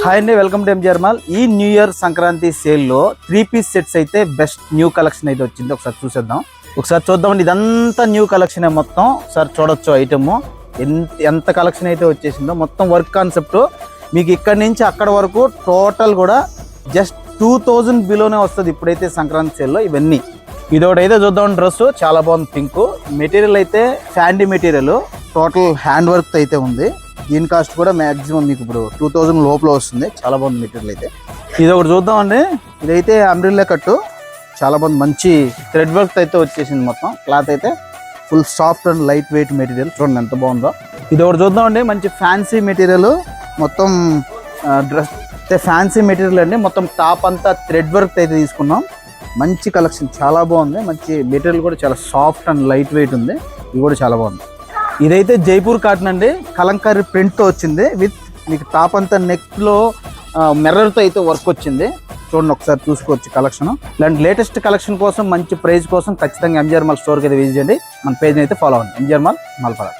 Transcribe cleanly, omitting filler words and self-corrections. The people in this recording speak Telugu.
హాయ్ అండి, వెల్కమ్ టు ఎంజిఆర్ మాల్. ఈ న్యూ ఇయర్ సంక్రాంతి సేల్లో 3-piece సెట్స్ అయితే బెస్ట్ న్యూ కలెక్షన్ అయితే వచ్చింది. ఒకసారి చూసేద్దాం. ఒకసారి చూద్దామండి. ఇదంతా న్యూ కలెక్షన్ మొత్తం. ఒకసారి చూడొచ్చు ఐటమ్ ఎంత కలెక్షన్ అయితే వచ్చేసిందో. మొత్తం వర్క్ కాన్సెప్ట్ మీకు ఇక్కడ నుంచి అక్కడ వరకు టోటల్ కూడా జస్ట్ 2000 బిలోనే వస్తుంది ఇప్పుడైతే సంక్రాంతి సేల్లో. ఇవన్నీ ఇదొకటి అయితే చూద్దాం. డ్రెస్ చాలా బాగుంది, పింక్ మెటీరియల్ అయితే Sandy material, total hand work అయితే ఉంది. దీని కాస్ట్ కూడా మ్యాక్సిమం మీకు ఇప్పుడు 2000 లోపల వస్తుంది. చాలా బాగుంది మెటీరియల్ అయితే. ఇది ఒకటి చూద్దామండి. ఇదైతే అంబ్రిల్లా కట్టు, చాలా బాగుంది. మంచి థ్రెడ్ వర్క్ అయితే వచ్చేసింది. మొత్తం క్లాత్ అయితే full soft and light weight material. చూడండి ఎంత బాగుందో. ఇది ఒకటి చూద్దామండి. మంచి ఫ్యాన్సీ మెటీరియల్, మొత్తం డ్రెస్ అయితే ఫ్యాన్సీ మెటీరియల్ అండి. మొత్తం టాప్ అంతా థ్రెడ్ వర్క్ అయితే తీసుకున్నాం. మంచి కలెక్షన్, చాలా బాగుంది. మంచి మెటీరియల్ కూడా చాలా సాఫ్ట్ అండ్ లైట్ వెయిట్ ఉంది. ఇది కూడా చాలా బాగుంది. ఇదైతే జైపూర్ కాటన్ అండి, కలంకారీ ప్రింట్తో వచ్చింది. విత్ మీకు టాప్ అంతా నెక్లో మిర్రర్తో అయితే వర్క్ వచ్చింది. చూడండి, ఒకసారి చూసుకోవచ్చు కలెక్షన్. ఇలాంటి లేటెస్ట్ కలెక్షన్ కోసం, మంచి ప్రైస్ కోసం ఖచ్చితంగా ఎంజిఆర్ మాల్ స్టోర్కి అయితే విజిట్ చేయండి. మన పేజ్ని అయితే ఫాలో అవ్వండి. MGR mall, మాల్పరా.